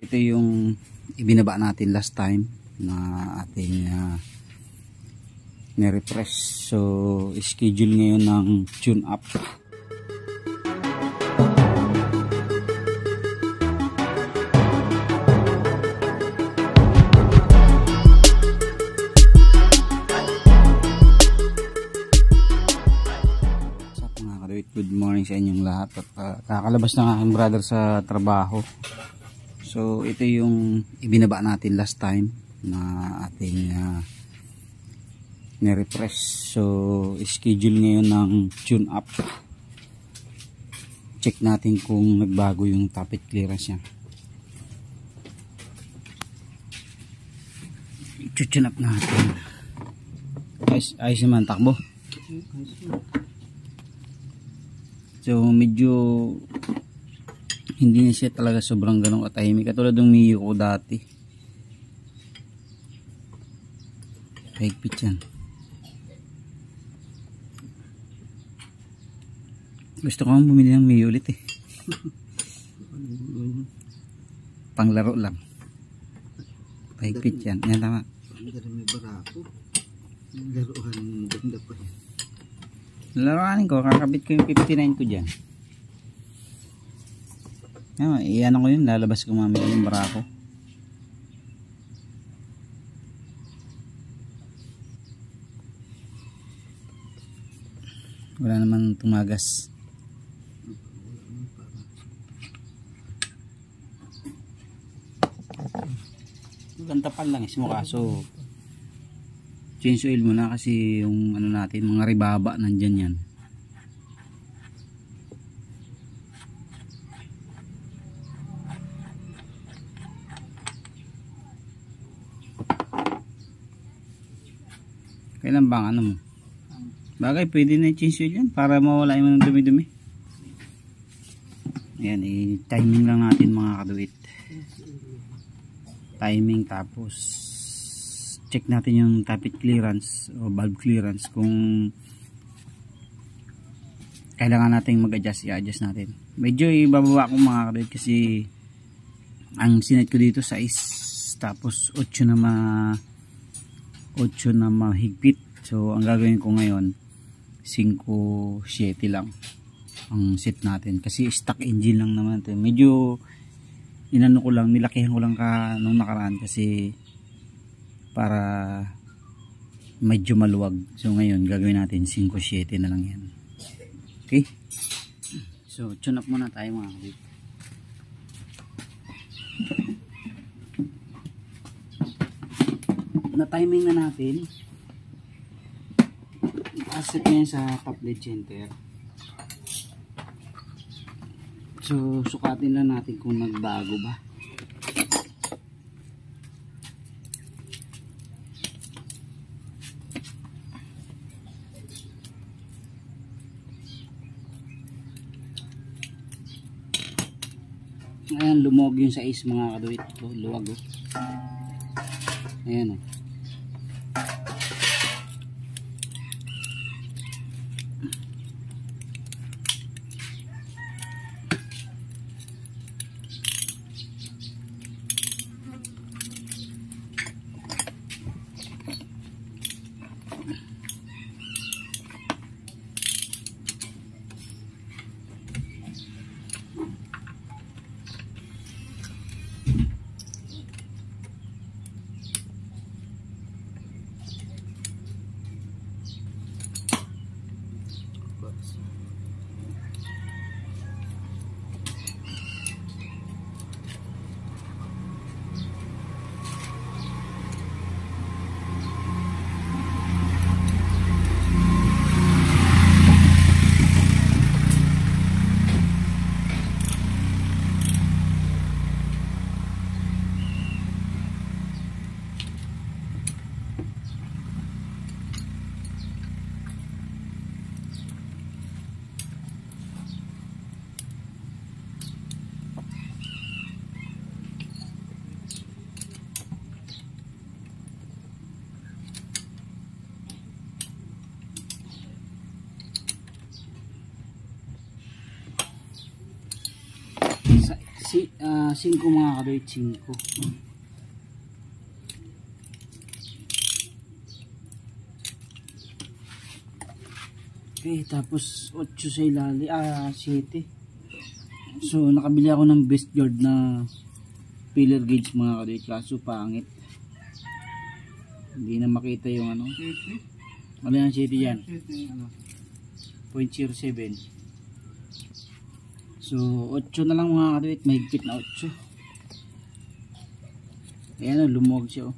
Ito yung ibinaba natin last time na ating ni-refresh. So schedule ngayon ng tune up. Good morning sa inyong lahat. At kakalabas na aking brother sa trabaho. So ito yung ibinaba natin last time na ating ni-refresh. So schedule ngayon ng tune up. Check natin kung nagbago yung tappet clearance niya. I-tune up natin. Ayos naman takbo. So medyo hindi na siya talaga sobrang ganong katahimik katulad ng Mio ko dati. Higpit yan. Gusto ko bumili ng Mio ulit eh. Panglaro lang. Higpit yan. Yan tama. May barako. Laruan maganda pa yan. Laruanin ko, kakabit ko yung 59 ko dyan. Iyan ko yun, lalabas ko mamaya yung barako. Wala naman tumagas. Gantapal lang is mukha. So change oil muna kasi yung ano natin, mga ribaba nandyan yan. Kailan bang ano mo? Bagay pwede na i-change oil yan para mawala yung dumi-dumi. Ayan, i-timing lang natin mga kaduit. Timing, tapos check natin yung tappet clearance o valve clearance kung kailangan natin mag-adjust, i-adjust natin. Medyo ibababa ko mga kadit kasi ang sinet ko dito 6 tapos 8 na mahigpit. So ang gagawin ko ngayon 5-7 lang ang set natin kasi stock engine lang naman ito. Medyo inano ko lang, nilakihan ko lang nung nakaraan kasi para medyo maluwag. So ngayon gagawin natin 5-7 na lang yan. Okay, so tune up muna tayo mga kapit. Na timing na natin, asset na yan sa top dead center. So sukatin lang natin kung nagbago ba. Ayan, lumog yung size mga kaduit. Luwag oh. Ayan oh. 5 mga kadoy, 5. Okay, tapos 8 sa ilalim, 7. So nakabili ako ng best guard na filler gauge mga kadoy, kaso pangit. Hindi na makita yung ano. Ano yung 7 yan? 0.07. So 8 na lang mga kadoy, mahigpit na 8. Ayan o, lumuwag siya o.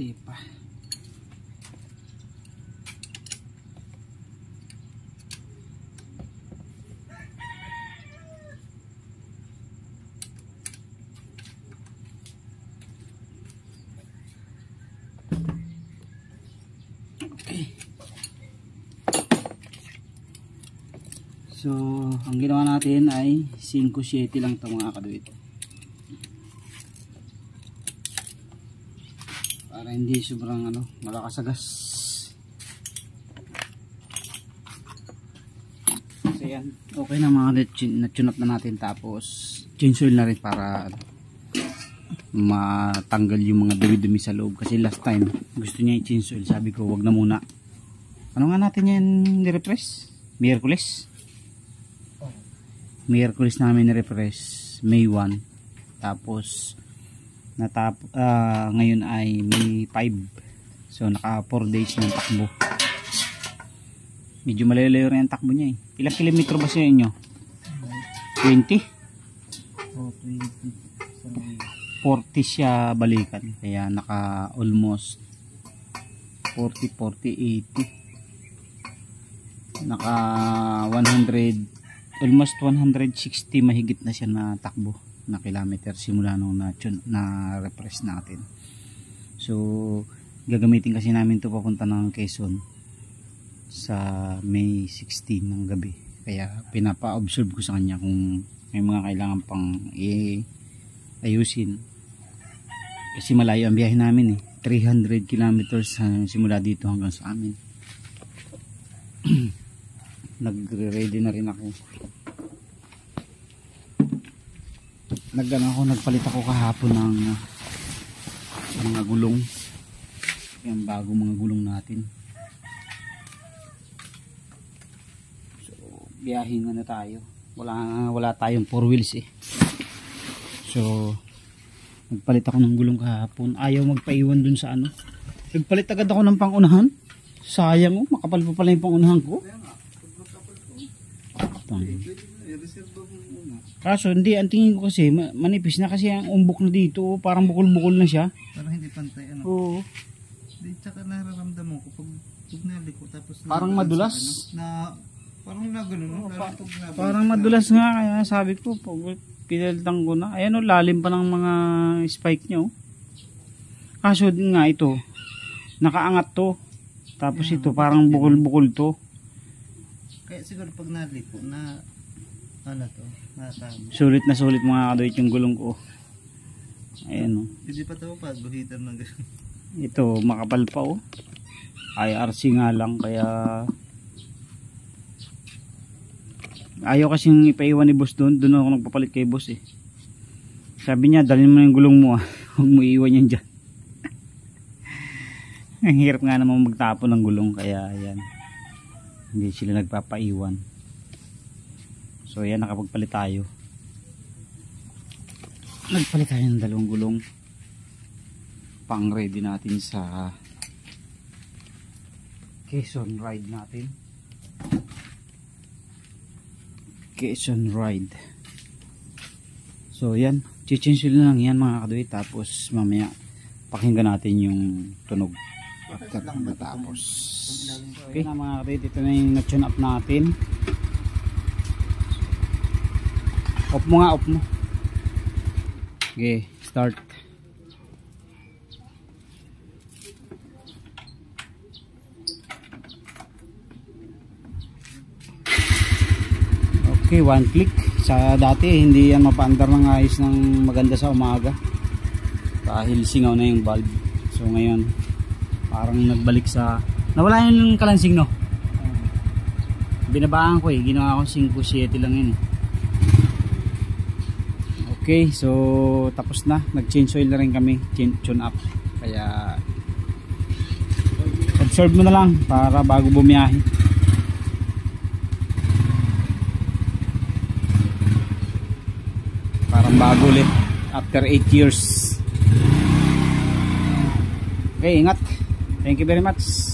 Pa. Okay. So, ang ginawa natin ay 5-7 lang ito mga kaduit. Para hindi sobrang malakas agas. So yan, okay na mga na-tune up na natin, tapos change oil na rin para matanggal yung mga dumi-dumi sa loob, kasi last time gusto niya i-change oil, sabi ko wag na muna. Ano nga natin yan ni-refresh? Miyerkules namin ni-refresh, May 1. Tapos ngayon ay May 5. So naka 4 days ng takbo. Medyo malayo-layo rin ang takbo niya eh. Ilang kilometro ba sa inyo? 20? Oh, 20. 40 siya balikan. Kaya naka almost 40, 80. Naka 100, almost 160 mahigit na siya na takbo na kilometer simula nung na-refresh natin. So gagamitin kasi namin to papunta ng Quezon sa May 16 ng gabi, kaya pinapa-observe ko sa kanya kung may mga kailangan pang ayusin, kasi malayo ang biyahe namin eh, 300 kilometers simula dito hanggang sa amin. Nagre-ready na rin ako. Nagpalit ako kahapon ng mga gulong. Yung bago mga gulong natin. So, biyahin na tayo. Wala tayong 4 wheels eh. So, nagpalit ako ng gulong kahapon. Ayaw magpaiwan dun sa Nagpalit agad ako ng pangunahan. Sayang makapal pa pala yung pangunahan ko. Kaso hindi, ang tingin ko kasi manipis na, kasi ang umbok na dito, parang bukol-bukol na siya. Parang hindi pantay Oo. Di, tsaka nararamdaman ko pag naliko tapos parang madulas. Parang na gano'n, parang madulas nga, kaya sabi ko, pinaltang ko na. Ayan lalim pa ng mga spike niya. Kaso din nga ito, nakaangat to. Tapos ito parang bukol-bukol to. Kaya siguro pag naliko na sulit na sulit mga kadoy yung gulong ko. Ayan hindi pa ito pa guhitan ng gano'n. Ito makapal pa IRC nga lang, kaya ayaw kasing ipaiwan ni boss doon ako nagpapalit kay boss eh. Sabi niya dalhin mo yung gulong mo huwag mo iiwan yan dyan. Ang hirap nga naman magtapon ng gulong, kaya ayan. hindi sila nagpapaiwan. So yan, nakapagpalit tayo. Nagpalit tayo ng 2 gulong pang ready natin sa Quezon ride natin. Quezon ride. So yan, chichinsil lang yan mga kaduit, tapos mamaya pakinggan natin yung tunog after matapos. Okay na mga kaduit, ito na yung na-tune up natin. Off mo nga, off mo. Okay, start. Okay, 1 click. Sa dati hindi yan mapaandar ng ayos ng maganda sa umaga dahil singaw na yung valve. So ngayon parang nagbalik sa, nawala yung kalansing, no? Binabaan ko ginawa ko 5-7 lang yun. Okay, so tapos na, nag-change oil na rin kami, tune up. Kaya observe mo na lang para bago bumiyahe. Parang bago ulit after 8 years. Okay, ingat. Thank you very much.